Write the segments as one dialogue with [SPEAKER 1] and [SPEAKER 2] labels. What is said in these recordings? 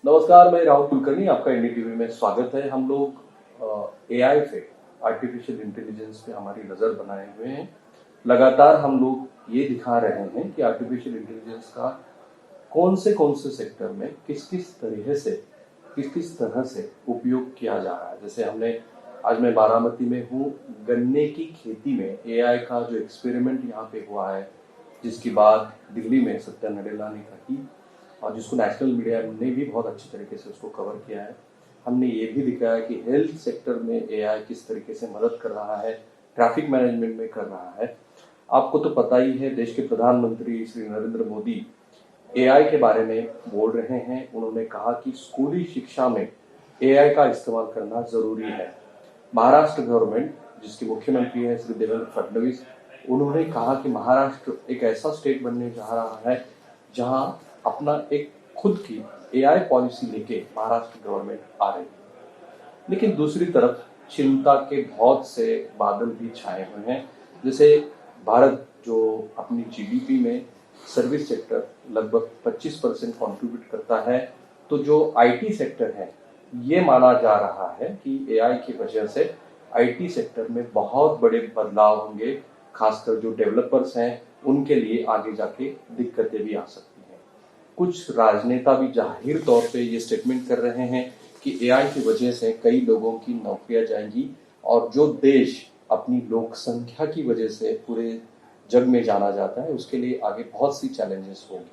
[SPEAKER 1] नमस्कार, मैं राहुल कुलकर्णी, आपका एनडीटीवी में स्वागत है। हम लोग एआई पे, आर्टिफिशियल इंटेलिजेंस पे हमारी नजर बनाए हुए हैं। लगातार हम लोग ये दिखा रहे हैं कि आर्टिफिशियल इंटेलिजेंस का कौन से सेक्टर में किस किस तरह से उपयोग किया जा रहा है। जैसे आज मैं बारामती में हूँ, गन्ने की खेती में एआई का जो एक्सपेरिमेंट यहाँ पे हुआ है, जिसकी बात दिल्ली में सत्या नडेला ने कही और जिसको नेशनल मीडिया ने भी बहुत अच्छी तरीके से उसको कवर किया है। हमने ये भी दिखाया कि हेल्थ सेक्टर में एआई किस तरीके से मदद कर रहा है, ट्रैफिक मैनेजमेंट में कर रहा है। आपको तो पता ही है, देश के प्रधानमंत्री श्री नरेंद्र मोदी एआई के बारे में बोल रहे हैं। उन्होंने कहा कि स्कूली शिक्षा में एआई का इस्तेमाल करना जरूरी है। महाराष्ट्र गवर्नमेंट, जिसके मुख्यमंत्री है श्री देवेंद्र फडणवीस, उन्होंने कहा कि महाराष्ट्र एक ऐसा स्टेट बनने जा रहा है जहां अपना एक खुद की एआई पॉलिसी लेके महाराष्ट्र गवर्नमेंट आ रही है। लेकिन दूसरी तरफ चिंता के बहुत से बादल भी छाए हुए हैं। जैसे भारत जो अपनी जीडीपी में सर्विस सेक्टर लगभग 25% कंट्रीब्यूट करता है, तो जो आईटी सेक्टर है, ये माना जा रहा है कि एआई की वजह से आईटी सेक्टर में बहुत बड़े बदलाव होंगे। खासकर जो डेवलपर्स हैं, उनके लिए आगे जाके दिक्कतें भी आ सकती हैं। कुछ राजनेता भी जाहिर तौर पे ये स्टेटमेंट कर रहे हैं कि एआई की वजह से कई लोगों की नौकरियां जाएंगी और जो देश अपनी लोक संख्या की वजह से पूरे जग में जाना जाता है, उसके लिए आगे बहुत सी चैलेंजेस होंगी।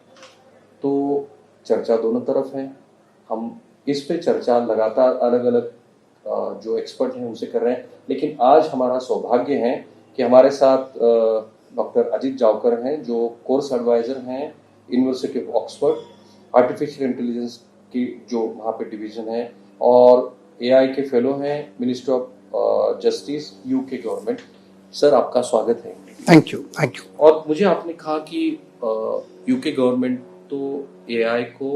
[SPEAKER 1] तो चर्चा दोनों तरफ है। हम इस पे चर्चा लगातार अलग अलग जो एक्सपर्ट हैं उनसे कर रहे हैं। लेकिन आज हमारा सौभाग्य है कि हमारे साथ डॉक्टर अजीत जावकर हैं, जो कोर्स एडवाइजर हैं university of Oxford, artificial intelligence की जो वहाँ पे डिवीजन है, और एआई के फेलो हैं ministry of justice, UK government. Sir, आपका स्वागत है।
[SPEAKER 2] Thank you.
[SPEAKER 1] और मुझे आपने कहा कि यूके गवर्नमेंट तो एआई को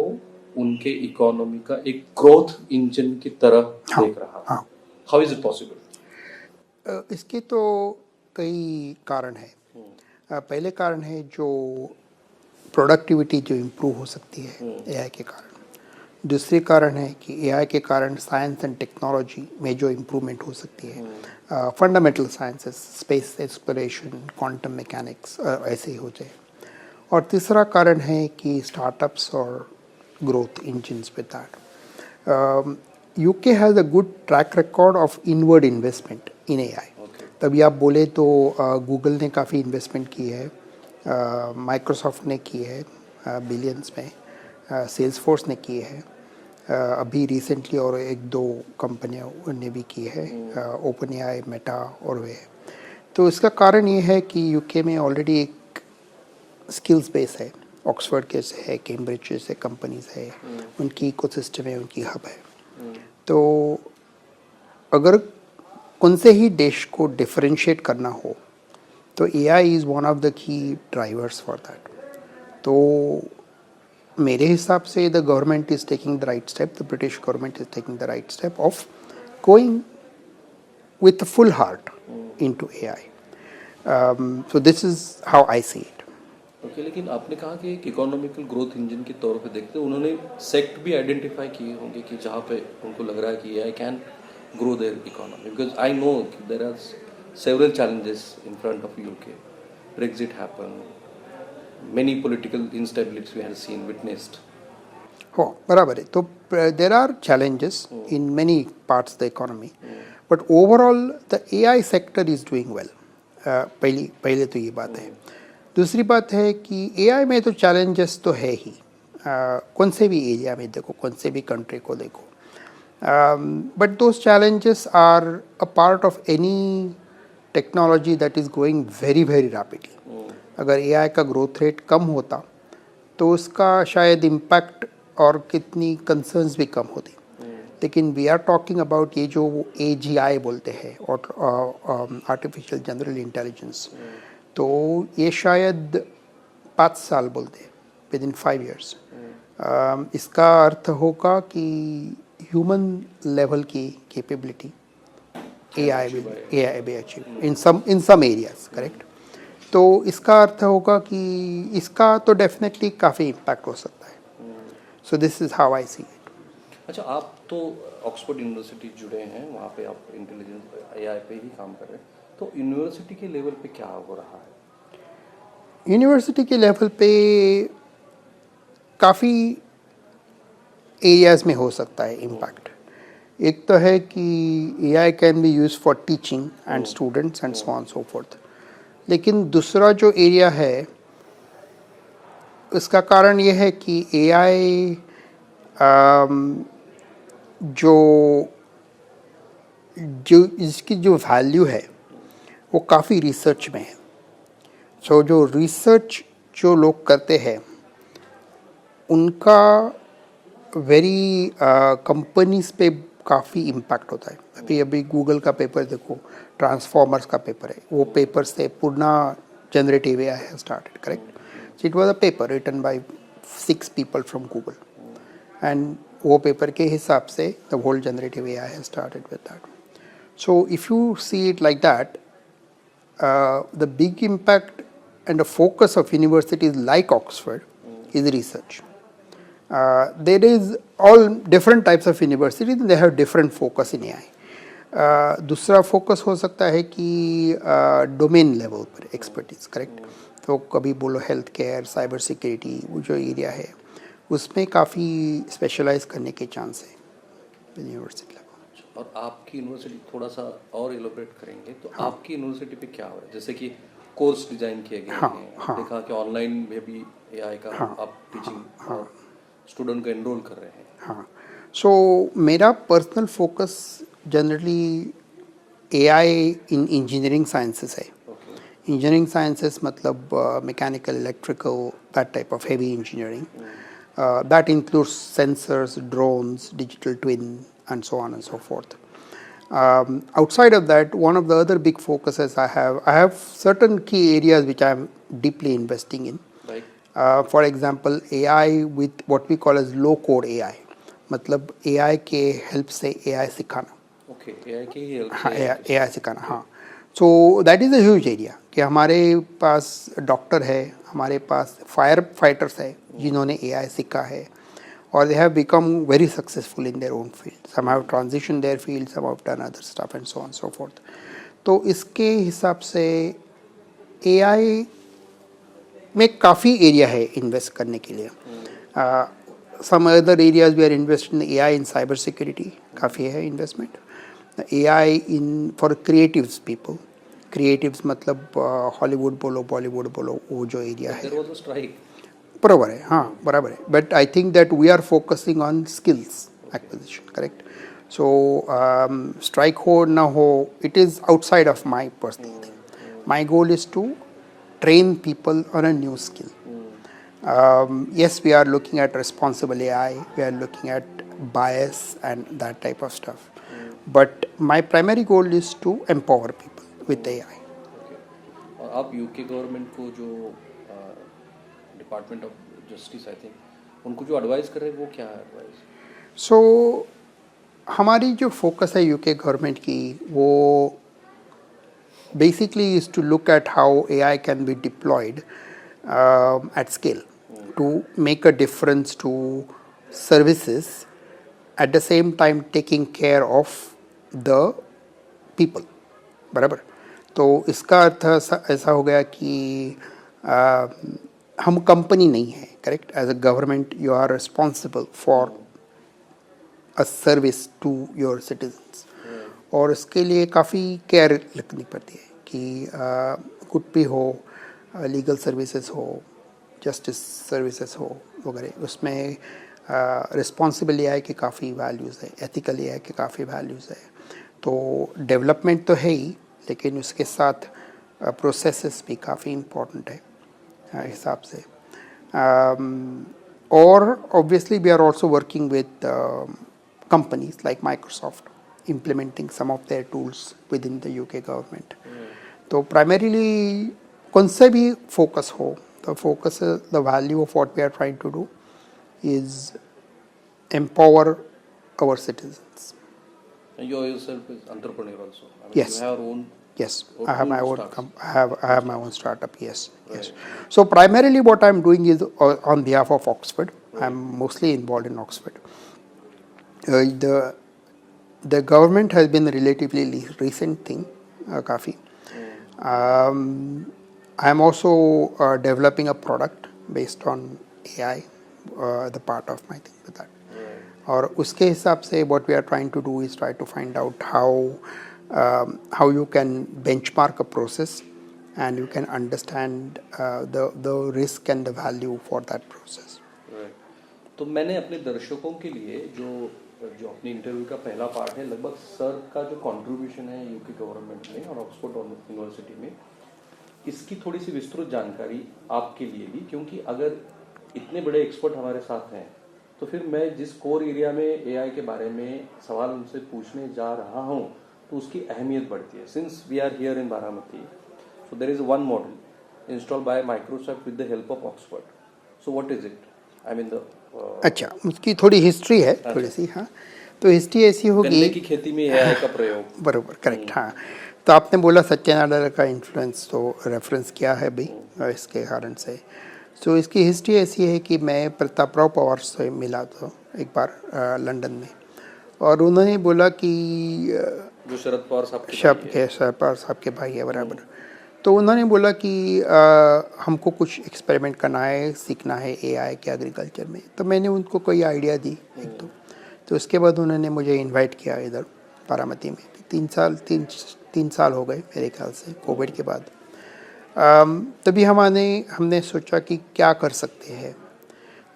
[SPEAKER 1] उनके इकोनॉमी का एक ग्रोथ इंजन की तरह देख रहा है। How is it possible?
[SPEAKER 2] इसके तो कई कारण है। पहले कारण है जो प्रोडक्टिविटी जो इम्प्रूव हो सकती है एआई के कारण। दूसरी कारण है कि एआई के कारण साइंस एंड टेक्नोलॉजी में जो इम्प्रूवमेंट हो सकती है, fundamental sciences, space exploration, quantum mechanics, ऐसे ही हो जाए। और तीसरा कारण है कि स्टार्टअप्स और growth engines with that. UK has a good track record of inward investment in AI. तभी आप बोले तो गूगल ने काफ़ी इन्वेस्टमेंट की है, माइक्रोसॉफ्ट ने की है बिलियंस में, सेल्सफोर्स ने की है अभी रिसेंटली, और एक दो कंपनियों ने भी की है, ओपन एआई, मेटा और वे। तो इसका कारण ये है कि यूके में ऑलरेडी एक स्किल्स बेस है। ऑक्सफोर्ड के से है, कैम्ब्रिज जैसे कंपनीज है, उनकी इकोसिस्टम है, उनकी हब है। तो अगर उनसे ही देश को डिफरेंशिएट करना हो तो AI is one of the key drivers for that. तो मेरे हिसाब से the government is taking the right step, the British government is taking the right step of going with full heart into AI. So this is how I see it.
[SPEAKER 1] Okay, लेकिन आपने कहा कि एक economical growth engine के तौर पे देखते हैं। उन्होंने सेक्ट भी आइडेंटिफाई किए होंगे कि जहाँ पे उनको लग रहा है कि I can grow their economy, because I know there are several challenges in front of UK. Brexit happen, many political instabilities we have seen, witnessed.
[SPEAKER 2] हो, बराबर है। तो there are challenges in many parts of the economy, but overall the AI sector is doing well. पहले तो ये बात है। दूसरी बात है कि एआई में तो चैलेंजेस तो है ही, कौन से भी एरिया में देखो, कौन से भी कंट्री को देखो, but those challenges are a part of any technology that is going very very rapidly. अगर एआई का ग्रोथ रेट कम होता तो उसका शायद इम्पैक्ट और कितनी कंसर्न्स भी कम होती। लेकिन वी आर टॉकिंग अबाउट ये जो AGI बोलते हैं, और आर्टिफिशियल जनरल इंटेलिजेंस, तो ये शायद 5 साल बोलते हैं, विद इन 5 years। इसका अर्थ होगा कि ह्यूमन लेवल की capability AI will achieve in some areas, correct. तो इसका अर्थ होगा कि इसका तो डेफिनेटली काफ़ी इम्पैक्ट हो सकता है। So this is how I see it.
[SPEAKER 1] अच्छा, आप तो ऑक्सफोर्ड यूनिवर्सिटी जुड़े हैं, वहाँ पे आप इंटेलिजेंस एआई पे ही काम कर रहे हैं, तो यूनिवर्सिटी के लेवल पे क्या हो रहा है?
[SPEAKER 2] यूनिवर्सिटी के लेवल पे काफ़ी एरियाज में हो सकता है इम्पैक्ट। एक तो है कि AI can be use for teaching and students and so on so fourth. लेकिन दूसरा जो एरिया है इसका कारण ये है कि एआई जो जो इसकी जो वैल्यू है वो काफ़ी रिसर्च में है। सो जो रिसर्च जो लोग करते हैं उनका वेरी कंपनीज पे काफ़ी इम्पैक्ट होता है। अभी अभी गूगल का पेपर देखो, ट्रांसफॉर्मर्स का पेपर है, वो पेपर से पूर्ण generative AI has started, correct? So it was a paper written by 6 people from Google and वो पेपर के हिसाब से the whole generative AI has started with that. So if you see it like that, the big impact and the focus of universities like Oxford is research. There is all different types of universities, they have different focus in AI. दूसरा focus हो सकता है कि domain level पर expertise, correct? तो कभी बोलो health care, cyber security, वो जो एरिया है उसमें काफ़ी स्पेशलाइज करने के चांस है यूनिवर्सिटी लेवल।
[SPEAKER 1] और आपकी यूनिवर्सिटी थोड़ा सा और एलोबरेट करेंगे तो आपकी यूनिवर्सिटी पे क्या हो रहा है? जैसे कि कोर्स डिजाइन किए गए हैं, देखा कि ऑनलाइन में भी एआई का आप टीचिंग और स्टूडेंट को एनरोल कर रहे हैं।
[SPEAKER 2] हाँ, सो मेरा पर्सनल फोकस जनरली एआई इन इंजीनियरिंग साइंसेस है। इंजीनियरिंग साइंसेस मतलब mechanical, electrical, that type of heavy engineering, that includes sensors, drones, digital twin, and so on and so forth. Outside of that, one of the other big focuses I have certain key areas which I am deeply investing in.
[SPEAKER 1] Right.
[SPEAKER 2] For example, AI with what we call as low code AI, मतलब AI के help से AI सिखाना।
[SPEAKER 1] Okay, AI की help
[SPEAKER 2] हाँ,
[SPEAKER 1] से
[SPEAKER 2] AI सिखाना, हाँ। So that is a huge area कि हमारे पास डॉक्टर है, हमारे पास फायर फाइटर्स है जिन्होंने AI सीखा है और they have become very successful in their own field. Some have transitioned their field, some have done other stuff and so on so forth. तो इसके हिसाब से AI में काफ़ी एरिया है इन्वेस्ट करने के लिए। Some other areas we are investing in AI in cyber security, काफ़ी है investment. AI in for creatives people, creatives मतलब हॉलीवुड बोलो, बॉलीवुड बोलो, वो जो एरिया है।
[SPEAKER 1] There was a strike.
[SPEAKER 2] बराबर है, हाँ बराबर है, but I think that we are focusing on skills acquisition, correct? So strike हो ना हो, it is outside of my personal thing. My goal is to train people on a new skill. Yes, we are looking at responsible AI, we are looking at bias and that type of stuff. But my primary goal is to empower people with AI.
[SPEAKER 1] और आप UK government को जो department of justice I think उनको जो advice कर रहे हैं वो क्या है एडवाइस?
[SPEAKER 2] सो हमारी जो फोकस है यूके गवर्नमेंट की, वो basically is to look at how AI can be deployed at scale to make a difference to services, at the same time taking care of the people, बराबर? तो इसका अर्थ ऐसा हो गया कि हम कंपनी नहीं है, correct? As a government you are responsible for a service to your citizens, और इसके लिए काफ़ी केयर रखनी पड़ती है कि कुछ भी हो, लीगल सर्विसेज हो, जस्टिस सर्विसेज हो वगैरह, उसमें रिस्पॉन्सिबल एआई के काफ़ी वैल्यूज़ है, एथिकल एआई के काफ़ी वैल्यूज़ है। तो डेवलपमेंट तो है ही, लेकिन उसके साथ प्रोसेसेस भी काफ़ी इम्पोर्टेंट है हिसाब से। और obviously we are also working with companies like Microsoft, implementing some of their tools within the UK government. तो primarily कौन से भी focus हो, the focus, the value of what we are trying to do is empower our citizens.
[SPEAKER 1] And you yourself is entrepreneur also. I mean,
[SPEAKER 2] Yes.
[SPEAKER 1] You have your own.
[SPEAKER 2] Yes, I have my own
[SPEAKER 1] startups.
[SPEAKER 2] I have my own startup. Yes, yes. So primarily what I'm doing is on behalf of Oxford. I'm mostly involved in Oxford. the government has been a relatively recent thing, काफ़ी. I am also developing a product based on AI, the part of my thing with that. और उसके हिसाब से what we are trying to do is try to find out how you can benchmark a process and you can understand the risk and the value for that process.
[SPEAKER 1] Right. तो मैंने अपने दर्शकों के लिए जो जो अपनी इंटरव्यू का पहला पार्ट है, लगभग सर का जो कंट्रीब्यूशन है यूके गवर्नमेंट में और ऑक्सफोर्ड यूनिवर्सिटी में, इसकी थोड़ी सी विस्तृत जानकारी आपके लिए ली, क्योंकि अगर इतने बड़े एक्सपर्ट हमारे साथ हैं तो फिर मैं जिस कोर एरिया में एआई के बारे में सवाल उनसे पूछने जा रहा हूं तो उसकी अहमियत बढ़ती है. Since we are here in Baramati, so there is one model installed by Microsoft with the help of Oxford. So what is it? I mean the
[SPEAKER 2] अच्छा, उसकी थोड़ी हिस्ट्री है थोड़ी सी. हाँ, तो हिस्ट्री ऐसी होगी,
[SPEAKER 1] गन्ने की खेती में एआई का प्रयोग.
[SPEAKER 2] बरोबर, करेक्ट. हाँ, तो आपने बोला सत्यनारायण का इन्फ्लुएंस, तो रेफरेंस किया है भाई इसके कारण से. सो इसकी हिस्ट्री ऐसी है कि मैं प्रतापराव पवार से मिला था एक बार लंदन में, और उन्होंने बोला कि
[SPEAKER 1] जो शरद पवार साहब
[SPEAKER 2] शरद पवार साहब के भाई है, बराबर. तो उन्होंने बोला कि हमको कुछ एक्सपेरिमेंट करना है, सीखना है एआई के एग्रीकल्चर में. तो मैंने उनको कोई आइडिया दी एक तो उसके बाद उन्होंने मुझे इनवाइट किया इधर बारामती में. 3 साल हो गए मेरे ख्याल से कोविड के बाद. तभी हमने सोचा कि क्या कर सकते हैं.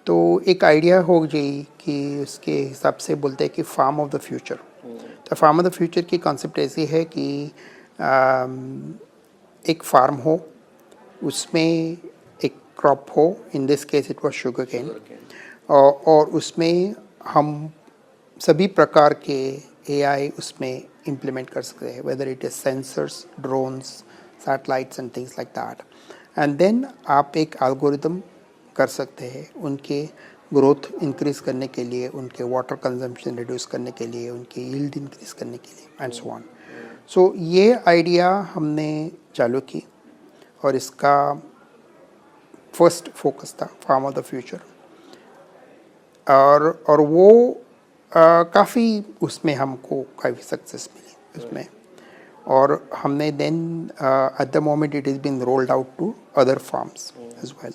[SPEAKER 2] तो एक आइडिया हो गई कि उसके हिसाब से बोलते हैं कि फार्म ऑफ द फ्यूचर. तो फार्म ऑफ द फ्यूचर की कॉन्सेप्ट ऐसी है कि एक फार्म हो, उसमें एक क्रॉप हो, in this case it was sugar cane, और उसमें हम सभी प्रकार के एआई उसमें इम्प्लीमेंट कर सकते हैं, whether it is sensors, drones, satellites and things like that. And then आप एक एल्गोरिदम कर सकते हैं उनके ग्रोथ इंक्रीज करने के लिए, उनके वाटर कंजम्पशन रिड्यूस करने के लिए, उनकी यील्ड इंक्रीज करने के लिए एंड सो ऑन. सो ये आइडिया हमने चालू की और इसका फर्स्ट फोकस था फार्म ऑफ द फ्यूचर. और वो काफ़ी उसमें हमको काफ़ी सक्सेस मिली उसमें. और हमने then at the moment it is been rolled out to other farms as well.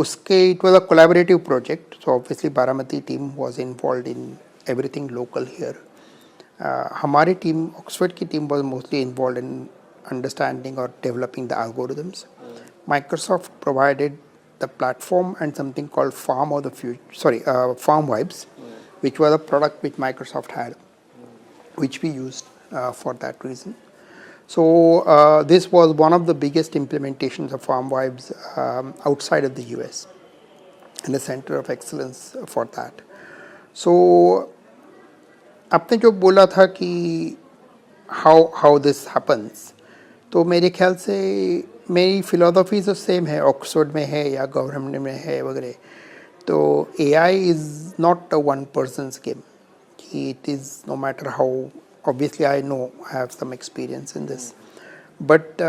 [SPEAKER 2] उसके it was a collaborative project, so obviously Baramati team was involved in everything local here. हमारी टीम, ऑक्सफोर्ड की team, was mostly involved in understanding or developing the algorithms. Microsoft provided the platform and something called Farm Vibes, which was a product which Microsoft had, which we used for that reason. So this was one of the biggest implementations of Farm Vibes outside of the US, and a center of excellence for that. So आपने जो बोला था कि how this happens, तो मेरे ख्याल से मेरी फिलोसफी तो सेम है, ऑक्सफोर्ड में है या गवर्नमेंट में है वगैरह. तो AI is not a one person's game. It is no matter how, obviously I know, I have some experience in this, but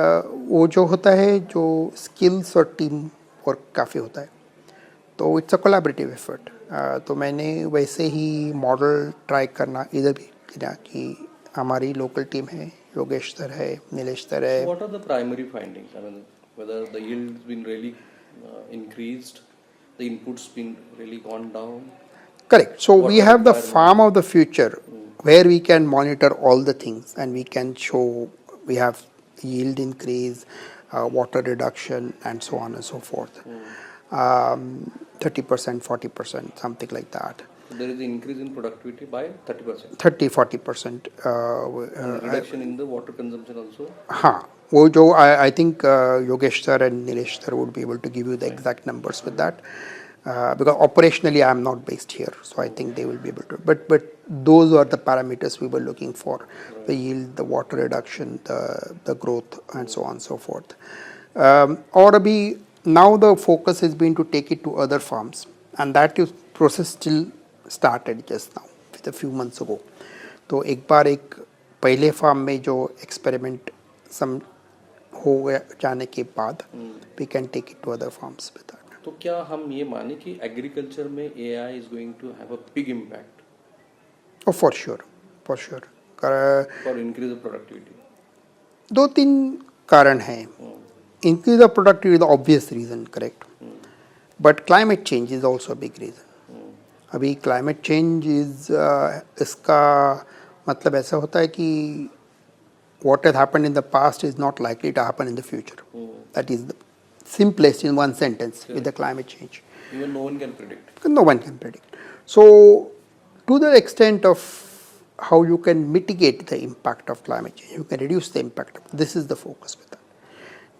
[SPEAKER 2] वो जो होता है, जो स्किल्स और टीम वर्क काफ़ी होता है, तो इट्स अ कोलैबोरेटिव एफर्ट. तो मैंने वैसे ही मॉडल ट्राई करना इधर भी किया कि हमारी लोकल टीम है, योगेश सर है, नीलेश सर है.
[SPEAKER 1] What are the primary findings? I mean, whether the yield's been really increased, the inputs been really gone down?
[SPEAKER 2] Correct. So
[SPEAKER 1] What
[SPEAKER 2] we
[SPEAKER 1] are
[SPEAKER 2] have
[SPEAKER 1] the
[SPEAKER 2] the farm of the future where we can monitor all the things and we can show we have yield increase, water reduction, and so on and so forth. 30%, 40%, something like that.
[SPEAKER 1] So there is an increase in productivity by 30%.
[SPEAKER 2] 30-40%.
[SPEAKER 1] And reduction in the water consumption also.
[SPEAKER 2] हाँ, वो जो I think Yogesh sir and Nilesh sir would be able to give you the exact numbers with that. Because operationally I am not based here, so I think they will be able to. But those are the parameters we were looking for: the yield, the water reduction, the growth, and so on and so forth. और अभी now the focus has been to take it to other farms, and that process still started just now with a few months ago. तो एक बार एक पहले farm में जो experiment सम हो जाने के बाद we can take it to other farms with that.
[SPEAKER 1] तो क्या हम ये माने कि एग्रीकल्चर में AI is going to have a big impact
[SPEAKER 2] for sure, for sure.
[SPEAKER 1] For increase the productivity?
[SPEAKER 2] दो तीन कारण हैं। Increase the productivity the obvious reason, correct, but climate change is also big reason. अभी climate change is इसका मतलब ऐसा होता है कि what has happened in the past is not likely to happen in the future. That is the simplest in one sentence with the climate change.
[SPEAKER 1] Even no one can predict.
[SPEAKER 2] No one can predict. So, to the extent of how you can mitigate the impact of climate change, you can reduce the impact. This is the focus with that.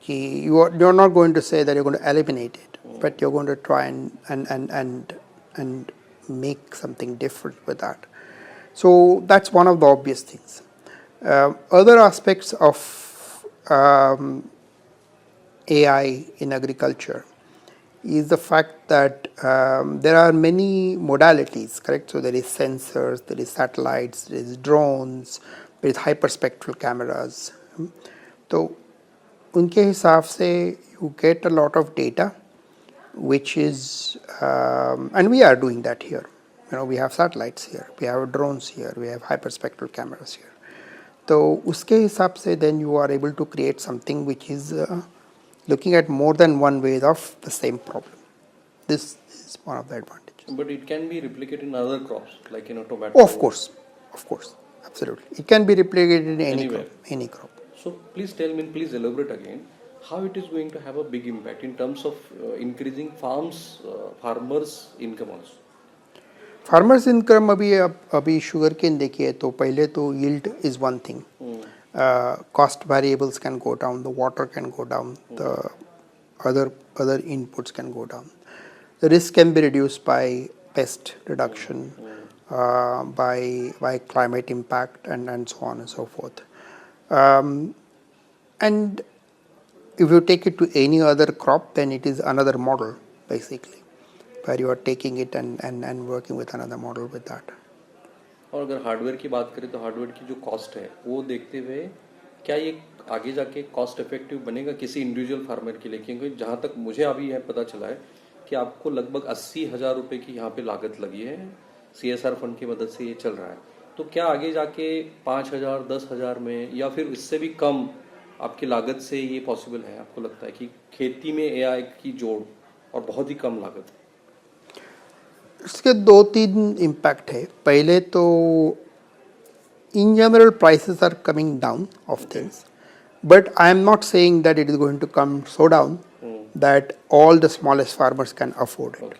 [SPEAKER 2] You're not going to say that you're going to eliminate it, but you're going to try and make something different with that. So that's one of the obvious things. Other aspects of AI in agriculture is the fact that there are many modalities, correct? So there is sensors, there is satellites, there is drones, there is hyperspectral cameras. तो उनके हिसाब से you get a lot of data, which is and we are doing that here. You know, we have satellites here, we have drones here, we have hyperspectral cameras here. तो उसके हिसाब से then you are able to create something which is looking at more than one way of the same problem. This is one of the advantages.
[SPEAKER 1] But it can be replicated in other crops, like tomato.
[SPEAKER 2] Of course, absolutely. It can be replicated in any crop.
[SPEAKER 1] So please tell me, please elaborate again, how it is going to have a big impact in terms of increasing farmers' income also.
[SPEAKER 2] Farmers income अभी sugar cane देखिए तो पहले तो yield is one thing, cost variables can go down, the water can go down, the other inputs can go down. The risk can be reduced by pest reduction, by climate impact, and so on and so forth. And if you take it to any other crop, then it is another model basically, where you are taking it and working with another model with that.
[SPEAKER 1] और अगर hardware की बात करें तो hardware की जो cost है वो देखते हुए क्या ये आगे जाके कॉस्ट इफेक्टिव बनेगा किसी इंडिविजुअल फार्मर के लिए? क्योंकि जहाँ तक मुझे अभी यह पता चला है कि आपको लगभग 80,000 रुपये की यहाँ पे लागत लगी है, CSR फंड की मदद से ये चल रहा है। तो क्या आगे जाके 5,000, 10,000 में या फिर इससे भी कम आपकी लागत से ये पॉसिबल है? आपको लगता है कि खेती में AI की जोड़ और बहुत ही कम लागत?
[SPEAKER 2] इसके दो तीन इम्पैक्ट है। पहले तो in general prices are coming down of things, but I am not saying that it is going to come so down that all the smallest farmers can afford it.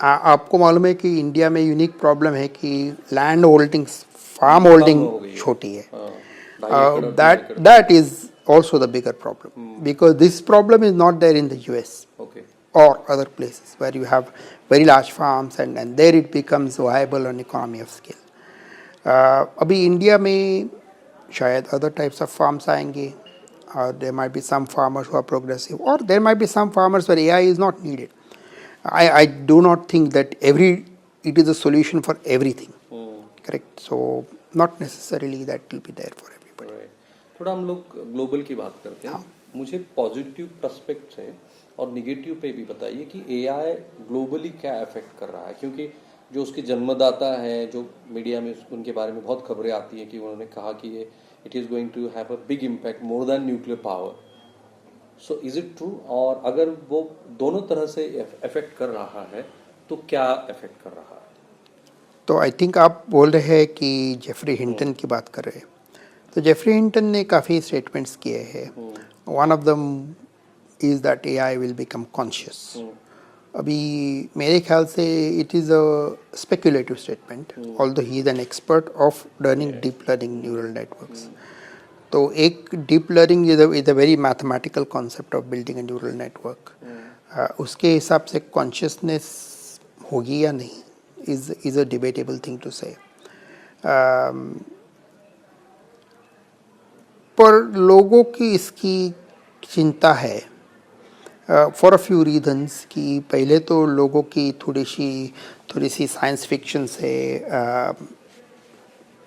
[SPEAKER 2] आपको मालूम है कि इंडिया में unique problem है कि land holding, farm holding छोटी है. That is also the bigger problem, because this problem is not there in the US or other places where you have very large farms and there it becomes viable on economy of scale. अभी India में शायद other types of farms आएंगे, there might be some farmers who are progressive, or there might be some farmers where AI is not needed. I do not think that it is a solution for everything. Correct. So not necessarily that will be there for everybody.
[SPEAKER 1] थोड़ा हम लोग global की बात करते हैं. मुझे positive पर्सपेक्ट से और निगेटिव पे भी बताइए कि AI ग्लोबली क्या अफेक्ट कर रहा है, क्योंकि जो उसके जन्मदाता हैं, जो मीडिया में उनके बारे में बहुत खबरें आती हैं कि उन्होंने कहा कि ये it is going to have a big impact more than nuclear power. So is it true? और अगर वो दोनों तरह से अफेक्ट कर रहा है तो क्या अफेक्ट कर रहा है?
[SPEAKER 2] तो आई थिंक आप बोल रहे हैं कि जेफरी हिंटन की बात कर रहे हैं. तो जेफरी हिंटन ने काफ़ी स्टेटमेंट्स किए हैं. One of them is that AI will become conscious. अभी मेरे ख्याल से it is a speculative statement, although he is an expert of learning deep learning neural networks. तो एक deep learning is a very mathematical concept of building a neural network. उसके हिसाब से consciousness होगी या नहीं is a debatable thing to say. पर लोगों की इसकी चिंता है फॉर अ फ्यू रीजन्स. कि पहले तो लोगों की थोड़ी सी साइंस फिक्शन से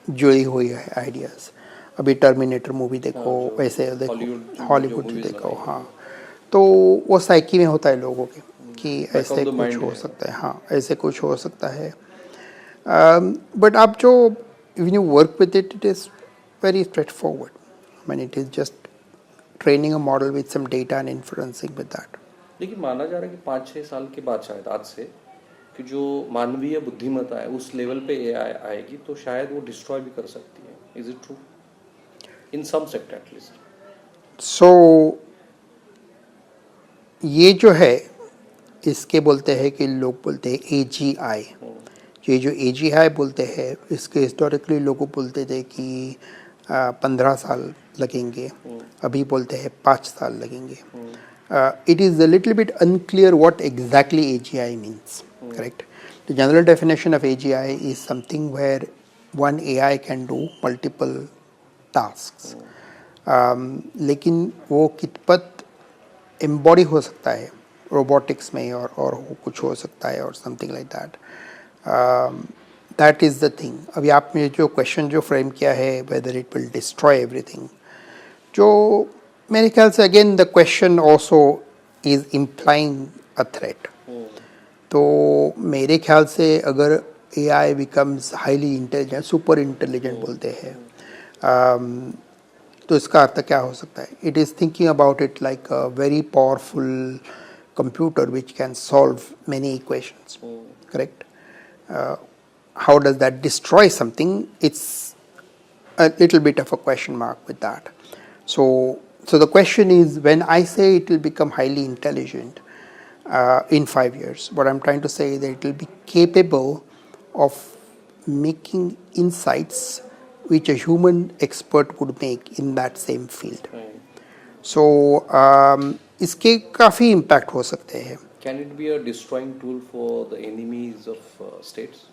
[SPEAKER 2] जुड़ी हुई है आइडियाज़. अभी टर्मिनेटर मूवी देखो, वैसे देखो, हॉलीवुड देखो. हाँ, तो वो साइकी में होता है लोगों के कि ऐसे कुछ हो सकता है. हाँ, ऐसे कुछ हो सकता है. But आप जो when you work with it, it is very straightforward. I mean, it is just training a model with some data and inferencing with that.
[SPEAKER 1] लेकिन माना जा रहा है कि 5-6 साल के बाद शायद आज से कि जो मानवीय बुद्धिमत्ता है उस लेवल पे एआई आएगी तो शायद वो डिस्ट्रॉय भी कर सकती है. Is it true in some sector at least?
[SPEAKER 2] So ये जो है इसके बोलते हैं कि लोग बोलते हैं AGI. ये जो AGI बोलते हैं इसके हिस्टोरिकली लोग बोलते थे कि 15 साल लगेंगे, अभी बोलते हैं 5 साल लगेंगे. It is a little bit unclear what exactly AGI means, correct? The general definition of AGI is something where one AI can do multiple tasks. लेकिन वो कितपत एम्बॉडी हो सकता है रोबोटिक्स में और कुछ हो सकता है और something like that. That is the thing. अभी आपने जो क्वेश्चन जो फ्रेम किया है whether it will destroy everything, जो मेरे ख्याल से again the question also is implying a threat. तो मेरे ख्याल से अगर AI becomes highly intelligent, super intelligent बोलते हैं, तो इसका अर्थ क्या हो सकता है? It is thinking about it like a very powerful computer which can solve many equations, correct? How does that destroy something? It's a little bit of a question mark with that. So the question is, when I say it will become highly intelligent in 5 years, what I'm trying to say is that it will be capable of making insights which a human expert would make in that same field. So इसके काफ़ी impact हो सकते हैं.
[SPEAKER 1] Can it be a destroying tool for the enemies of states?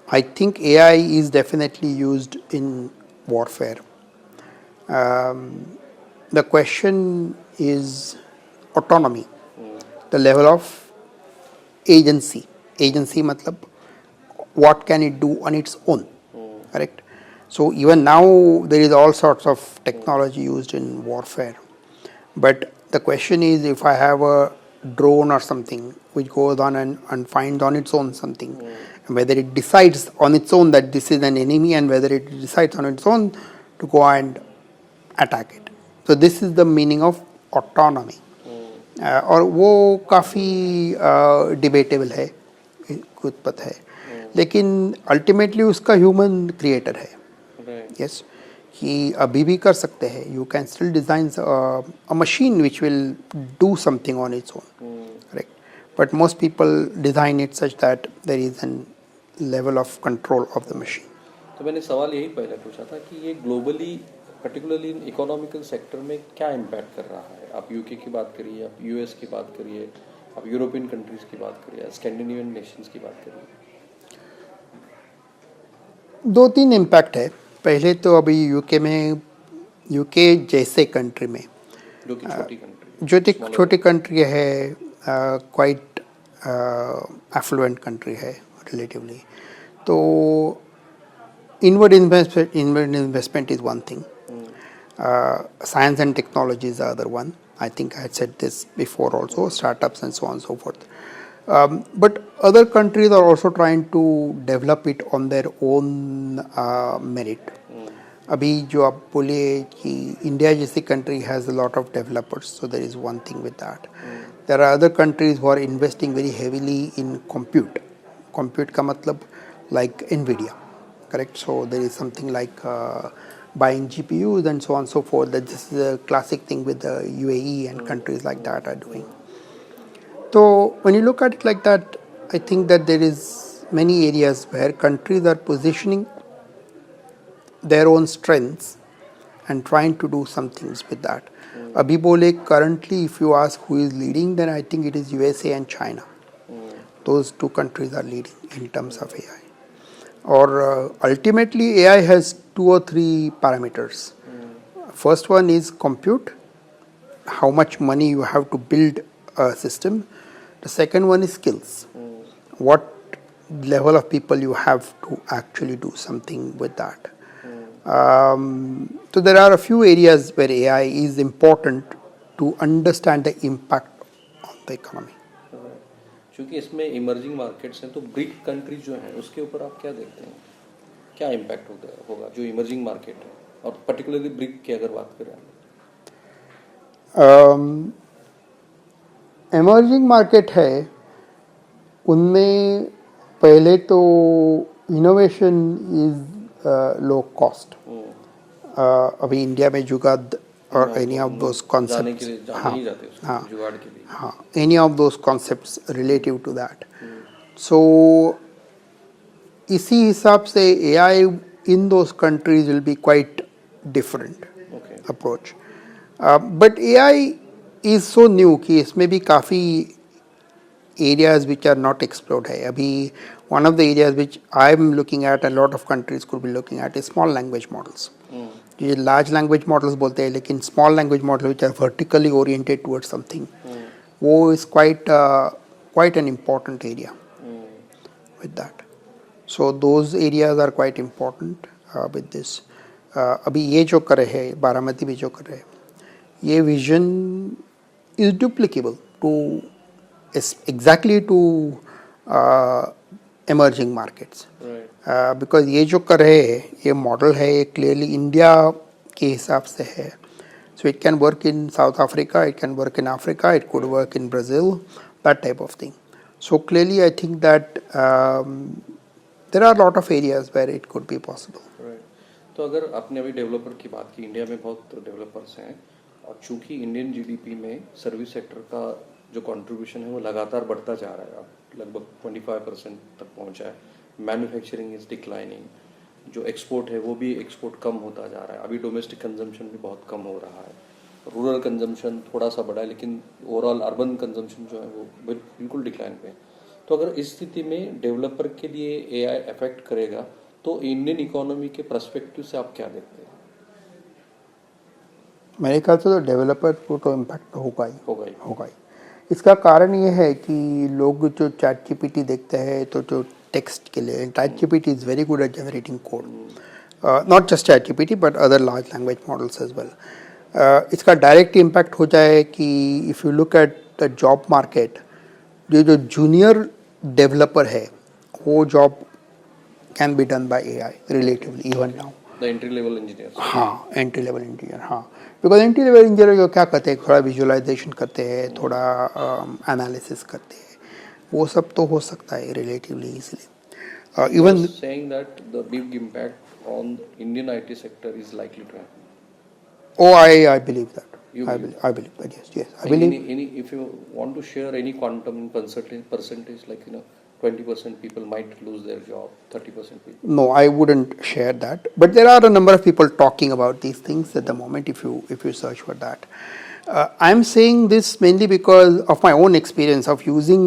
[SPEAKER 2] I think AI is definitely used in warfare. The question is autonomy, the level of agency. Agency मतलब what can it do on its own, correct? So even now there is all sorts of technology used in warfare. But the question is, if I have a drone or something which goes on and finds on its own something, and whether it decides on its own that this is an enemy and whether it decides on its own to go and attack it. So this is the meaning of autonomy. और वो काफ़ी debatable है, कुछ है, लेकिन ultimately उसका human creator है. Yes, कि अभी भी कर सकते हैं. You can still design a machine which will do something on its own, correct? But most people design it such that there is an level of control of the machine.
[SPEAKER 1] तो मैंने सवाल यही पहले पूछा था कि ये globally particularly in economical sector में क्या इम्पैक्ट कर रहा है? आप यूके की बात करिए, आप यूएस की बात करिए, आप यूरोपियन कंट्रीज की बात करिए, स्कैंडिनेवियन नेशंस की बात करिए.
[SPEAKER 2] 2-3 इम्पैक्ट है. पहले तो अभी यूके जैसे कंट्री में,
[SPEAKER 1] जो कि छोटी कंट्री,
[SPEAKER 2] जो एक छोटी कंट्री है, क्वाइट एफ्लुएंट कंट्री है रिलेटिवली, तो inward investment is one thing, science and technology is other one. I think I had said this before also, startups and so on and so forth. But other countries are also trying to develop it on their own merit. अभी जो आप बोले कि India जैसी country has a lot of developers, so there is one thing with that. There are other countries who are investing very heavily in compute. Compute का मतलब like NVIDIA, correct? So there is something like buying GPUs and so on and so forth. That this is a classic thing with the UAE and countries like that are doing. So when you look at it like that, I think that there is many areas where countries are positioning their own strengths and trying to do some things with that. Abhi bole currently, if you ask who is leading, then I think it is USA and China. Those two countries are leading in terms of AI. Or ultimately AI has 2 or 3 parameters. First one is compute, how much money you have to build a system. The second one is skills, what level of people you have to actually do something with that. So there are a few areas where AI is important to understand the impact on the economy.
[SPEAKER 1] क्योंकि इसमें emerging markets हैं, तो brick countries जो हैं उसके ऊपर आप क्या देखते हैं, क्या इम्पैक्ट होगा जो इमर्जिंग मार्केट है, और पर्टिकुलरली ब्रिक की अगर बात करें?
[SPEAKER 2] इमर्जिंग मार्केट है, उनमें पहले तो इनोवेशन इज लो कॉस्ट। अभी इंडिया में जुगाड़ और एनी ऑफ दोस कॉन्सेप्ट्स, हाँ हाँ
[SPEAKER 1] जुगाड़ के लिए,
[SPEAKER 2] हाँ, any of those concepts relative to that. So इसी हिसाब से AI in those countries will be quite different approach. But AI is so new कि इसमें भी काफ़ी areas which are not explored है अभी। one of the areas which I am looking at, a lot of countries could be looking at, is small language models. ये large language models बोलते हैं, लेकिन small language models which are vertically oriented towards something, वो is quite an important area with that. So those areas are quite important with this. अभी ये जो कर रहे हैं, बारामती भी जो कर रहे हैं, ये vision is duplicable to exactly to emerging markets. Because ये जो कर रहे हैं, ये मॉडल है, ये क्लियरली इंडिया के हिसाब से है. So it can work in South Africa, it can work in Africa, it could work in Brazil, that type of thing. So clearly I think that there are a lot of areas where it could be possible.
[SPEAKER 1] तो अगर आपने अभी developer की बात की, India में बहुत developers हैं, और चूंकि इंडियन जीडीपी में सर्विस सेक्टर का जो कंट्रीब्यूशन है वो लगातार बढ़ता जा रहा है, अब लगभग 25% तक पहुंचा है। मैन्युफैक्चरिंग इज डिक्लाइनिंग, जो एक्सपोर्ट है वो भी एक्सपोर्ट कम होता जा रहा है। अभी डोमेस्टिक कंजम्पशन भी बहुत कम हो रहा है, रूरल कंजम्पशन थोड़ा सा बढ़ा है, लेकिन ओवरऑल अर्बन कंजम्पशन जो है वो बिल्कुल डिक्लाइन पे है। तो अगर इस स्थिति में डेवलपर के लिए एआई अफेक्ट करेगा, तो इंडियन इकोनॉमी के पर्सपेक्टिव से आप क्या देखते हैं?
[SPEAKER 2] मेरे ख्याल से तो डेवलपर को तो इम्पैक्ट होगा ही। इसका कारण ये है कि लोग जो चैट जीपीटी देखते हैं, तो जो टेक्स्ट के लिए ChatGPT is very good at generating code, not just chat GPT but other large language models as well. इसका डायरेक्ट इम्पैक्ट हो जाए कि if you look at the job market, जो जूनियर डेवलपर है, वो job can be done by AI relatively even now.
[SPEAKER 1] The entry level engineer,
[SPEAKER 2] हाँ, entry level engineer, हाँ, because entry level engineer जो क्या करते हैं, थोड़ा विजुअलाइजेशन करते हैं, थोड़ा एनालिसिस करते हैं, वो सब तो हो सकता है relatively easily. Even
[SPEAKER 1] saying that the big impact on Indian IT sector is likely to happen.
[SPEAKER 2] Oh, I believe that. I believe that. Yes. I believe.
[SPEAKER 1] If you want to share any quantum percentage, like 20% people might lose their job, 30% people.
[SPEAKER 2] No, I wouldn't share that. But there are a number of people talking about these things at the moment. If you search for that, I'm saying this mainly because of my own experience of using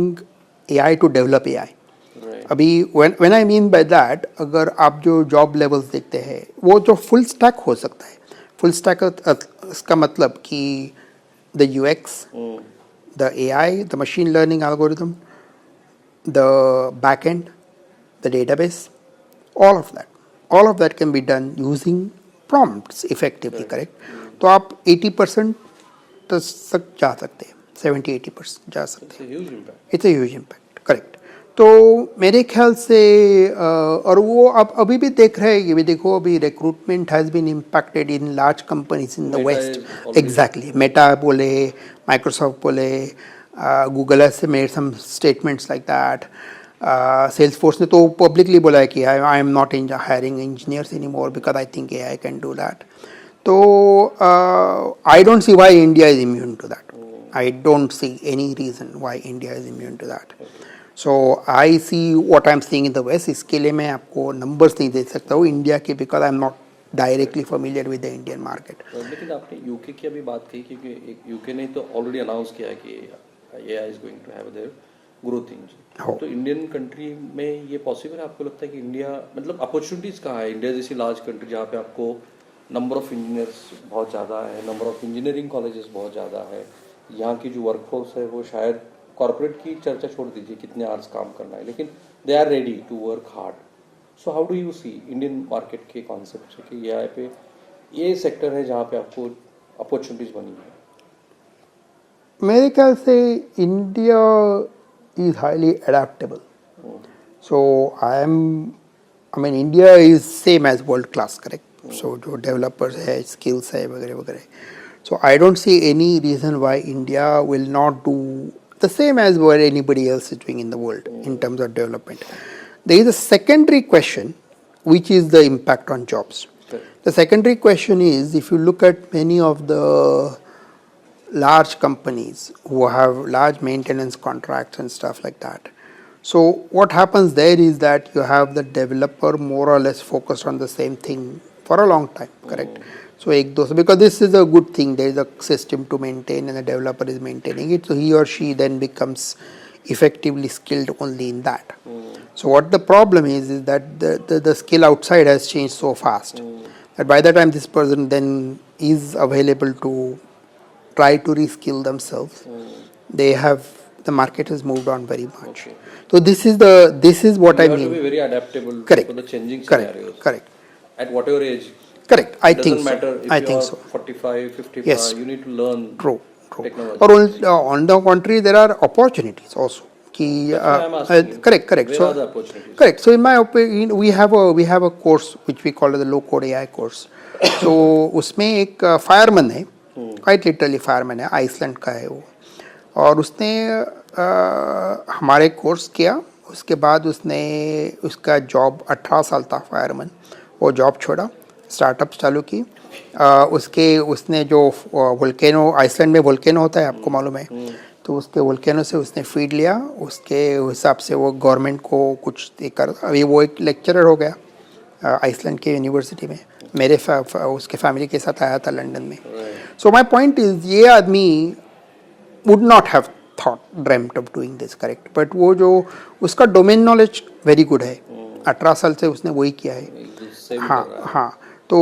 [SPEAKER 2] AI to develop AI.
[SPEAKER 1] Right.
[SPEAKER 2] अभी when I mean by that, अगर आप जो job levels देखते हैं, वो जो full stack हो सकता है। फुल स्टैक इसका मतलब कि the UX, the AI, the machine learning algorithm, the backend, the database, all of that can be done using prompts effectively, correct? तो आप 80% तक जा सकते हैं, 70-80% जा सकते हैं। It's a huge impact, correct. तो मेरे ख्याल से और वो आप अभी भी देख रहे हैं, ये भी देखो, अभी recruitment has been impacted in large companies in the West. Exactly, Meta बोले, माइक्रोसॉफ्ट बोले, Google has made some statements like that. Salesforce ने तो पब्लिकली बोला है कि I am not hiring engineers any more because I think AI can do that. तो I don't see why India is immune to that. I don't see any reason why India is immune to that. So I C what I am seeing in the west. इसके लिए मैं आपको numbers नहीं दे सकता हूँ India के, because I am not directly familiar with the Indian market.
[SPEAKER 1] लेकिन आपने यूके की अभी बात की, क्योंकि यूके ने तो ऑलरेडी अनाउंस किया है कि AI is going to have their growth engine. तो इंडियन कंट्री में ये पॉसिबल है? आपको लगता है कि इंडिया, मतलब अपॉर्चुनिटीज कहाँ है? इंडिया जैसी लार्ज कंट्री जहाँ पे आपको नंबर ऑफ इंजीनियर्स बहुत ज़्यादा है, नंबर ऑफ इंजीनियरिंग कॉलेजेस बहुत ज़्यादा है, यहाँ की जो वर्कफोर्स है वो शायद, कॉर्पोरेट की चर्चा छोड़ दीजिए कितने आवर्स काम करना है, लेकिन they are ready to work hard. So how do you see Indian market के कॉन्सेप्ट से कि यहाँ पे ये सेक्टर है जहाँ पे आपको अपॉर्चुनिटीज बनी है?
[SPEAKER 2] मेरे ख्याल से India is highly adaptable. So I mean India is same as world class, correct? So जो developers है, skills है वगैरह वगैरह. So I don't see any reason why India will not do the same as what anybody else is doing in the world in terms of development. There is a secondary question, which is the impact on jobs.
[SPEAKER 1] Okay.
[SPEAKER 2] The secondary question is, if you look at many of the large companies who have large maintenance contracts and stuff like that. So what happens there is that you have the developer more or less focused on the same thing for a long time, correct? So because this is a good thing, there is a system to maintain and the developer is maintaining it, so he or she then becomes effectively skilled only in that. So what the problem is that the skill outside has changed so fast that by the time this person then is available to try to reskill themselves, the market has moved on very much.
[SPEAKER 1] Okay.
[SPEAKER 2] So this is what I
[SPEAKER 1] You have
[SPEAKER 2] mean.
[SPEAKER 1] to be very adaptable
[SPEAKER 2] Correct.
[SPEAKER 1] for the changing
[SPEAKER 2] Correct.
[SPEAKER 1] scenarios.
[SPEAKER 2] Correct.
[SPEAKER 1] At whatever age.
[SPEAKER 2] Correct. I think
[SPEAKER 1] Doesn't
[SPEAKER 2] so.
[SPEAKER 1] matter if
[SPEAKER 2] I
[SPEAKER 1] you
[SPEAKER 2] think
[SPEAKER 1] are
[SPEAKER 2] so.
[SPEAKER 1] 45, 55,
[SPEAKER 2] Yes.
[SPEAKER 1] you need to learn
[SPEAKER 2] True.
[SPEAKER 1] technology.
[SPEAKER 2] Or on the contrary, there are opportunities also.
[SPEAKER 1] That's why I'm asking you.
[SPEAKER 2] Correct.
[SPEAKER 1] Where
[SPEAKER 2] So
[SPEAKER 1] are the opportunities?
[SPEAKER 2] correct. So in my opinion, we have a course which we call the low code AI course. So उसमें एक fireman है, quite literally fireman है, Iceland का है वो, और उसने हमारे कोर्स किया. उसके बाद उसका जॉब 18 साल था फायरमैन, वो जॉब छोड़ा, स्टार्टअप चालू की. उसने जो वोल्केनो, आइसलैंड में वोल्केनो होता है, आपको मालूम है, तो उसके वोल्केनो से उसने फीड लिया. उसके हिसाब से वो गवर्नमेंट को कुछ कर, अभी वो एक लेक्चरर हो गया आइसलैंड के यूनिवर्सिटी में. मेरे उसके फैमिली के साथ आया था लंदन में. सो माई पॉइंट इज, ये आदमी would not have dreamt of doing this, correct? But वो जो उसका डोमेन नॉलेज वेरी गुड है, 18 साल से उसने वही किया है. हाँ. तो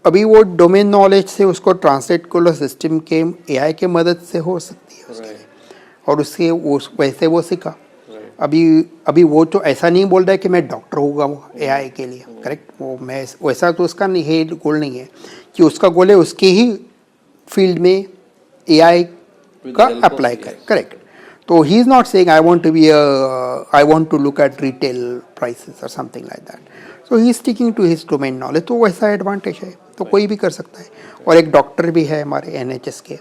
[SPEAKER 2] अभी वो डोमेन नॉलेज से उसको ट्रांसलेट कर लो सिस्टम के एआई के मदद से हो सकती है उसके, और उससे वैसे वो सीखा. अभी वो तो ऐसा नहीं बोल रहा है कि मैं डॉक्टर होगा वो एआई के लिए, करेक्ट? वो मैं वैसा तो उसका नहीं है, गोल नहीं है कि उसका गोल है उसके ही फील्ड में एआई का अप्लाई कर, करेक्ट? तो he is not saying I want to look at retail prices और something like that. So he is sticking to his domain knowledge. तो वैसा एडवांटेज है, तो कोई भी कर सकता है. और एक डॉक्टर भी है हमारे एनएचएस के,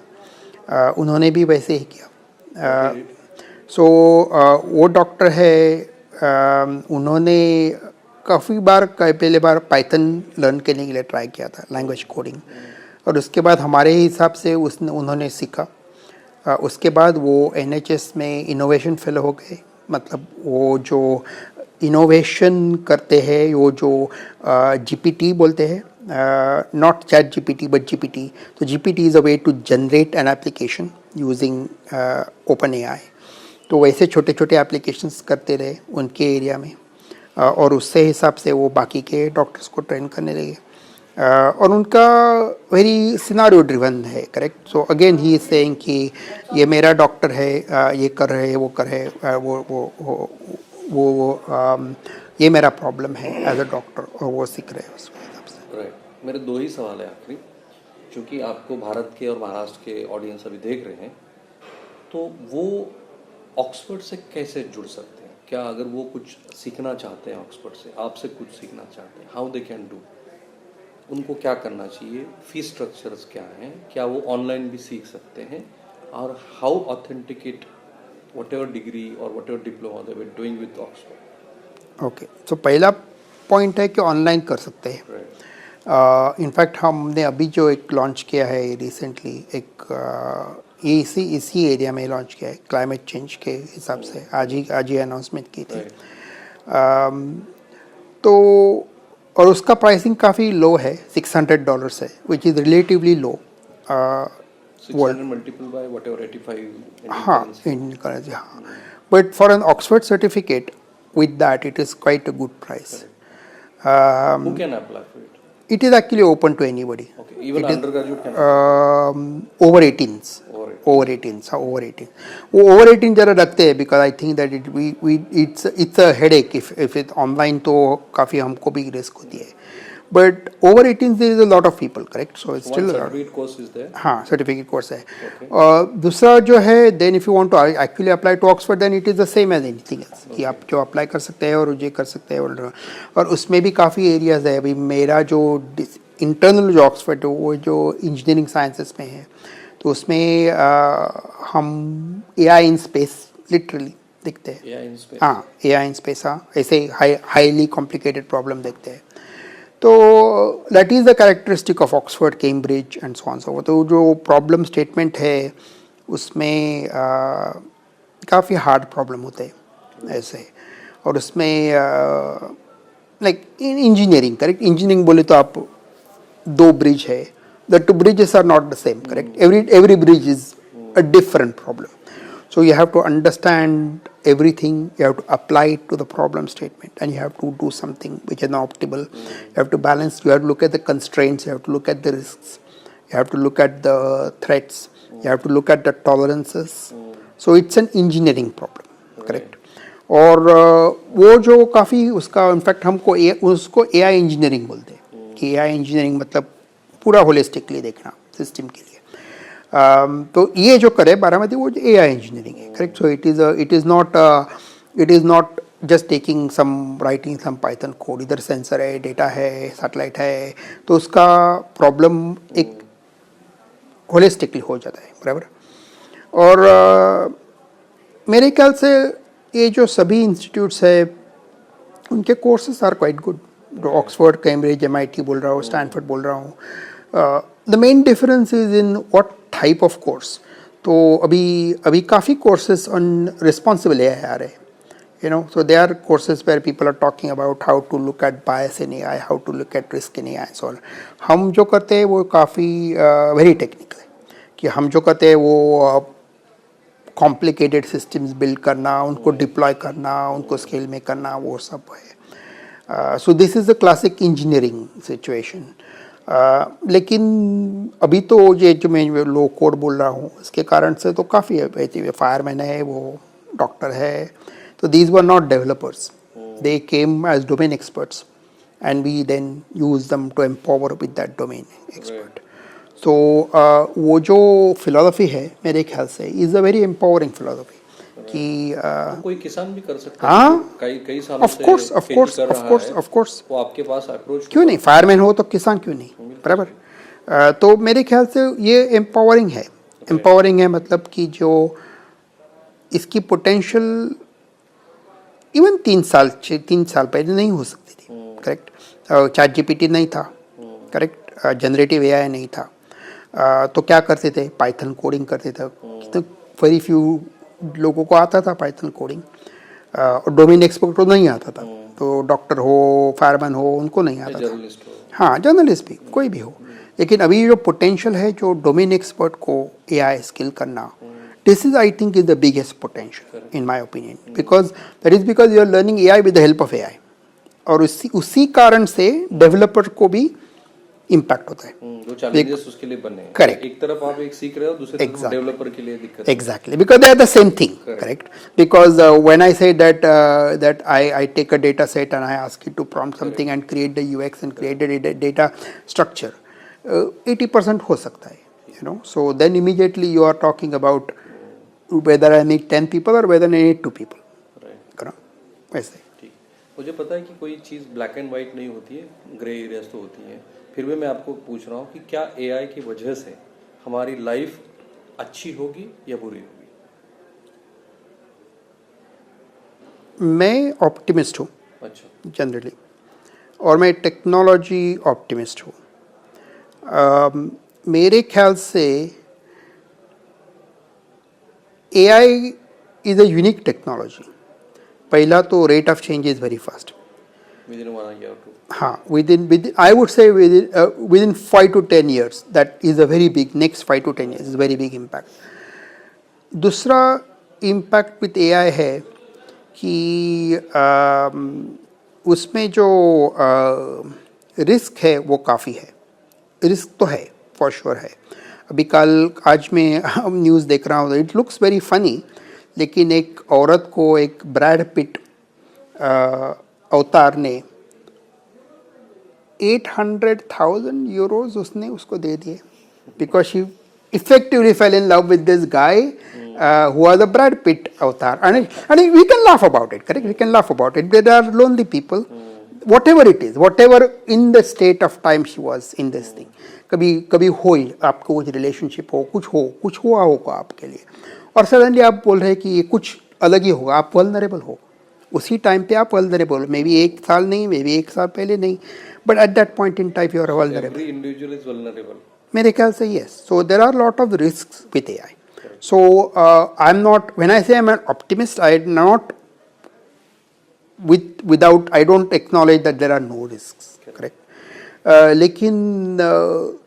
[SPEAKER 2] उन्होंने भी वैसे ही किया. सो वो डॉक्टर है, उन्होंने काफ़ी बार पहले बार पाइथन लर्न करने के लिए ट्राई किया था, लैंग्वेज कोडिंग, और उसके बाद हमारे हिसाब से उन्होंने सीखा. उसके बाद वो एनएचएस में इनोवेशन फेलो हो गए. मतलब वो जो इनोवेशन करते हैं, वो जो जीपीटी बोलते हैं, not chat GPT but GPT. तो GPT is a way to generate an application using OpenAI. तो वैसे छोटे छोटे एप्लीकेशंस करते रहे उनके एरिया में, और उससे हिसाब से वो बाकी के डॉक्टर्स को ट्रेन करने लगे. और उनका वेरी सिनारियो ड्रिवन है, correct? So again he is saying कि ये मेरा डॉक्टर है, ये कर रहे हैं, वो कर रहे हैं, वो ये मेरा प्रॉब्लम है एज अ डॉक्टर, और वो सीख रहे हैं उसके हिसाब से.
[SPEAKER 1] राइट. मेरे दो ही सवाल है आखिरी, क्योंकि आपको भारत के और महाराष्ट्र के ऑडियंस अभी देख रहे हैं, तो वो ऑक्सफोर्ड से कैसे जुड़ सकते हैं? क्या अगर वो कुछ सीखना चाहते हैं ऑक्सफोर्ड से, आपसे कुछ सीखना चाहते हैं, हाउ दे कैन डू? उनको क्या करना चाहिए? फी स्ट्रक्चर्स क्या हैं? क्या वो ऑनलाइन भी सीख सकते हैं? और हाउ ऑथेंटिकेट व्हाटएवर डिग्री और whatever diploma they were doing with Oxford?
[SPEAKER 2] Okay. So पहला पॉइंट है कि ऑनलाइन कर सकते हैं. इनफैक्ट हमने अभी जो एक लॉन्च किया है रिसेंटली, एक ये इसी एरिया में लॉन्च किया है, क्लाइमेट चेंज के हिसाब से. आज ही अनाउंसमेंट की थी. तो और उसका प्राइसिंग काफ़ी लो है, $600 है, which is relatively low.
[SPEAKER 1] 600 multiple by whatever 85.
[SPEAKER 2] हाँ, इंडियन करेंसी. हाँ, but for an Oxford certificate with that it is quite a good price.
[SPEAKER 1] Who can apply for it?
[SPEAKER 2] It is actually open to anybody.
[SPEAKER 1] Okay, even undergraduate can
[SPEAKER 2] over 18s. Over 18s. Over 18. वो over 18 जरा रखते हैं, because I think that it's a headache if it's online, तो काफ़ी हमको भी risk होती है. but over 18 there is a lot of people, correct? So it's
[SPEAKER 1] One
[SPEAKER 2] still a lot.
[SPEAKER 1] certificate course is there.
[SPEAKER 2] हाँ, सर्टिफिकेट कोर्स है.
[SPEAKER 1] Okay.
[SPEAKER 2] दूसरा जो है, then if you want to actually apply to Oxford, then it is the same as anything else, कि आप जो apply कर सकते हैं और ये कर सकते हैं. और उसमें भी काफ़ी एरियाज है. अभी मेरा जो इंटरनल जो ऑक्सफोर्ड वो जो इंजीनियरिंग साइंसेस में है, तो उसमें हम AI इन स्पेस लिटरली देखते हैं.
[SPEAKER 1] AI in space.
[SPEAKER 2] हाँ, AI इन स्पेस, हाँ, ऐसे हाईली कॉम्प्लिकेटेड प्रॉब्लम देखते हैं. तो that is the characteristic of Oxford, Cambridge and so on so. तो जो प्रॉब्लम स्टेटमेंट है उसमें काफ़ी हार्ड प्रॉब्लम होते हैं ऐसे. और उसमें लाइक इंजीनियरिंग, करेक्ट, इंजीनियरिंग बोले तो आप दो ब्रिज है, the two bridges are not the same, correct. Every bridge is a different problem. So you have to understand everything, you have to apply it to the problem statement, and you have to do something which is not optimal. You have to balance, you have to look at the constraints, you have to look at the risks, you have to look at the threats, you have to look at the tolerances. So it's an engineering problem, correct. और वो जो काफ़ी उसका in fact हमको उसको AI engineering बोलते हैं, कि AI इंजीनियरिंग मतलब पूरा होलिस्टिकली देखना सिस्टम के लिए. तो ये जो करे बारामती वो AI इंजीनियरिंग है, correct. So it is not just taking some writing some Python code. इधर सेंसर है, डेटा है, सैटेलाइट है, तो उसका प्रॉब्लम एक होलिस्टिकली हो जाता है, बराबर. और मेरे ख्याल से ये जो सभी इंस्टीट्यूट्स है उनके courses are quite good. Oxford, Cambridge, MIT बोल रहा हूँ, स्टैनफोर्ड बोल रहा हूँ. The main difference is in what type of course. तो अभी काफ़ी कोर्सेज ऑन रिस्पॉन्सिबल AI आ रहे हैं, you know. So there are courses where people are talking about how to look at bias in AI, how to look at risk in AI, so on. हम जो करते हैं वो काफ़ी very technical है, कि हम जो करते हैं वो कॉम्प्लिकेटेड सिस्टम्स बिल्ड करना, उनको डिप्लॉय करना, उनको स्केल में करना, वो सब है. So this is the classic engineering situation. लेकिन अभी तो ये जो मैं लो कोड बोल रहा हूँ इसके कारण से तो काफ़ी है. फायरमैन है, वो डॉक्टर है. तो these were not developers, they came as domain experts and we then use them to empower with that domain expert. So वो जो फिलोसफी है मेरे ख्याल से is a very empowering philosophy, कि
[SPEAKER 1] कोई किसान भी कर सकता है.
[SPEAKER 2] हाँ,
[SPEAKER 1] कई सालों से
[SPEAKER 2] ऑफ कोर्स
[SPEAKER 1] वो आपके पास अप्रोच
[SPEAKER 2] क्यों नहीं. फायरमैन हो तो किसान क्यों नहीं, बराबर. तो मेरे ख्याल से ये एम्पावरिंग है. एम्पावरिंग है मतलब कि जो इसकी पोटेंशियल इवन 3 साल पहले नहीं हो सकती थी, करेक्ट. ChatGPT नहीं था, करेक्ट. जनरेटिव AI नहीं था. तो क्या करते थे, पाइथन कोडिंग करते थे. तो वेरी फ्यू लोगों को आता था पाइथन कोडिंग, और डोमेन एक्सपर्ट को नहीं आता था. तो डॉक्टर हो, फायरमैन हो, उनको नहीं आता था. हाँ, जर्नलिस्ट भी, कोई भी हो. लेकिन अभी जो पोटेंशियल है जो डोमेन एक्सपर्ट को AI स्किल करना, this is I think is the biggest potential in my opinion, because that is because you are learning AI with the help of AI. और उसी कारण से डेवलपर को भी इम्पैक्ट होता है.
[SPEAKER 1] जो चैलेंजेस उसके लिए बने,
[SPEAKER 2] करेक्ट.
[SPEAKER 1] एक तरफ आप एक सीख रहे हो, दूसरी तरफ डेवलपर के लिए दिक्कत.
[SPEAKER 2] Exactly, because they are the same thing, correct. Because when I say that I take a data set and I ask it to prompt something and create the UX and create the data structure, 80% हो सकता है, you know. So then immediately you are talking about whether I need 10 people or whether I need 2 people, right. वैसे.
[SPEAKER 1] ठीक. मुझे पता है कि कोई चीज़ ब्लैक एंड वाइट नहीं होती है, ग्रे एरियाज तो होती हैं. फिर भी मैं आपको पूछ रहा हूँ कि क्या AI की वजह से हमारी लाइफ अच्छी होगी या बुरी होगी?
[SPEAKER 2] मैं ऑप्टिमिस्ट हूँ.
[SPEAKER 1] अच्छा.
[SPEAKER 2] जनरली, और मैं टेक्नोलॉजी ऑप्टिमिस्ट हूँ. मेरे ख्याल से AI is a unique technology. पहला तो rate of change is very fast.
[SPEAKER 1] Within 1 year or 2.
[SPEAKER 2] हाँ, within I would say within 5 to 10 years that is a very big, next 5 to 10 years is a very big impact. दूसरा impact with AI है कि उसमें जो risk है वो काफ़ी है. रिस्क तो है, फॉर श्योर है. अभी आज मैं न्यूज़ देख रहा हूँ, इट लुक्स वेरी फनी, लेकिन एक औरत को एक ब्रैड पिट अवतार ने 800,000 euros उसने उसको दे दिए because she effectively fell in love with this guy who was a Brad Pitt avatar. And we can laugh about it, correct? We can laugh about it. There are lonely people, whatever it is, whatever in the state of time she was in this thing. कभी कभी हो ही आपको कुछ relationship हो कुछ हुआ होगा आपके लिए और सडनली आप बोल रहे हैं कि ये कुछ अलग ही होगा, आप वल्नरेबल हो उसी टाइम पे आप वल्नरेबल, मे बी 1 साल नहीं, मे बी 1 साल पहले नहीं, but at that point in time you are vulnerable.
[SPEAKER 1] Every individual is vulnerable.
[SPEAKER 2] मेरे ख्याल से yes. So there are a lot of risks with AI. So I'm not, when I say I'm an optimist, I'm not without, I don't acknowledge that there are no risks, correct? लेकिन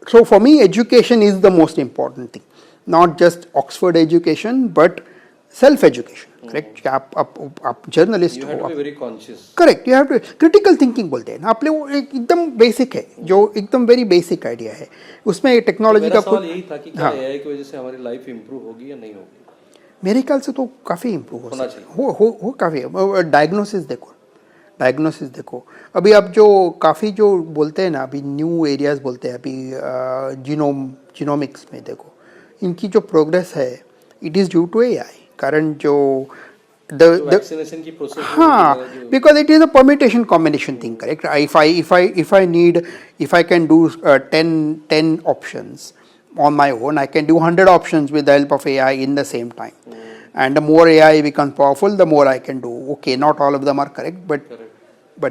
[SPEAKER 2] so for me education is the most important thing, not just Oxford education but self education, correct? कि आप journalist
[SPEAKER 1] You have to be very conscious.
[SPEAKER 2] Correct, you have to critical thinking बोलते हैं ना आपले, वो एकदम basic है, जो एकदम वेरी बेसिक आइडिया है उसमें टेक्नोलॉजी का.
[SPEAKER 1] मेरा सवाल यही था कि क्या एआई की वजह से हमारी लाइफ इंप्रूव होगी या नहीं होगी?
[SPEAKER 2] मेरे ख्याल से तो काफ़ी इम्प्रूव
[SPEAKER 1] होना चाहिए.
[SPEAKER 2] हो काफ़ी. डायग्नोसिस देखो अभी आप जो काफ़ी जो बोलते हैं ना, अभी न्यू एरियाज बोलते हैं, अभी जीनोमिक्स में देखो इनकी जो प्रोग्रेस है it is due to AI. कारण जो
[SPEAKER 1] वैक्सीनेशन की प्रोसेस,
[SPEAKER 2] हाँ, because it is a permutation combination thing, correct? If I need, if I can do 10 options on my own, I can do 100 options with the help of AI in the same time. And the more AI becomes powerful, the more I can do. Okay, not all of them are correct, but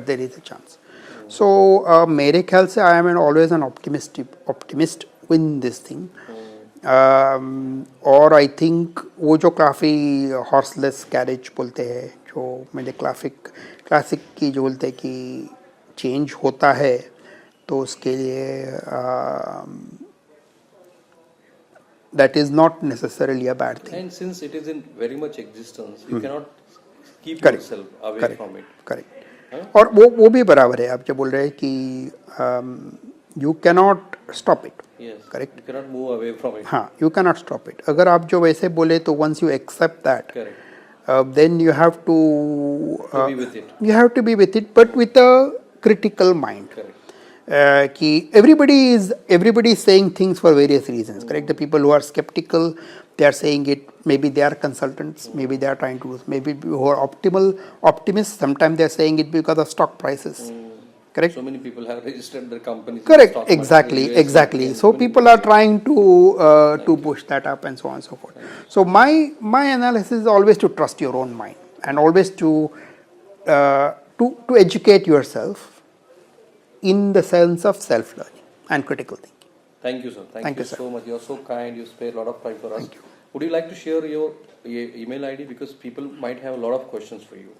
[SPEAKER 2] there is a chance. So मेरे ख्याल से I am always an optimist in this thing. और I think वो जो काफ़ी horseless carriage बोलते हैं, जो मेरे क्लासिक की जो बोलते हैं कि चेंज होता है, तो उसके लिए that is not necessarily a bad thing.
[SPEAKER 1] And since it is in very much existence, you can not keep yourself away from it.
[SPEAKER 2] Correct. और वो भी बराबर है, आप जो बोल रहे हैं कि you cannot stop it.
[SPEAKER 1] Correct, you can not move away from it.
[SPEAKER 2] हाँ, you can not stop it. अगर आप जो वैसे बोले तो once you accept that, then you have to be with it, but with a critical mind. कि everybody is saying things for various reasons, correct? The people who are skeptical, they are saying it, maybe they are consultants, maybe they are trying to, maybe who are optimists, sometimes they are saying it because of stock prices. Correct.
[SPEAKER 1] So many people have registered their companies.
[SPEAKER 2] Correct. Exactly. So people are trying to push that up and so on and so forth. So my analysis is always to trust your own mind and always to educate yourself in the sense of self-learning and critical thinking.
[SPEAKER 1] Thank you, sir. Thank you so much. You are so kind. You spare a lot of time for us.
[SPEAKER 2] Thank you.
[SPEAKER 1] Would you like to share your email ID, because people might have a lot of questions for you?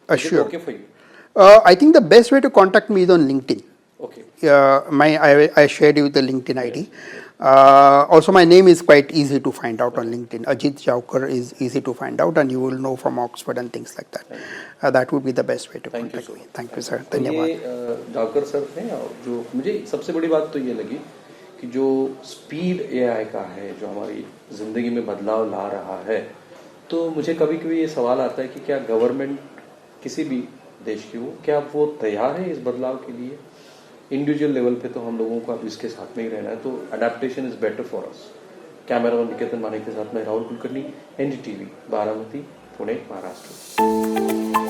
[SPEAKER 1] Is
[SPEAKER 2] Sure.
[SPEAKER 1] it okay for you?
[SPEAKER 2] I think the best way to contact me is on LinkedIn.
[SPEAKER 1] Okay.
[SPEAKER 2] I shared you the LinkedIn ID. Also, my name is quite easy to find out on LinkedIn. Ajit Jaukar is easy to find out, and you will know from Oxford and things like that. That would be the best way to contact me. Thank you, sir. धन्यवाद.
[SPEAKER 1] ये Javkar sir हैं, और जो मुझे सबसे बड़ी बात तो ये लगी कि जो स्पीड एआई का है, जो हमारी जिंदगी में बदलाव ला रहा है, तो मुझे कभी कभी ये सवाल आता है कि क्या गवर्नमेंट किसी भी देश की हो, क्या वो तैयार है इस बदलाव के लिए? इंडिविजुअल लेवल पे तो हम लोगों को अब इसके साथ में ही रहना है, तो adaptation is better for us. Cameraman Niketan Manik के साथ में राहुल कुलकर्णी, एनडीटीवी, बारामती, पुणे, महाराष्ट्र.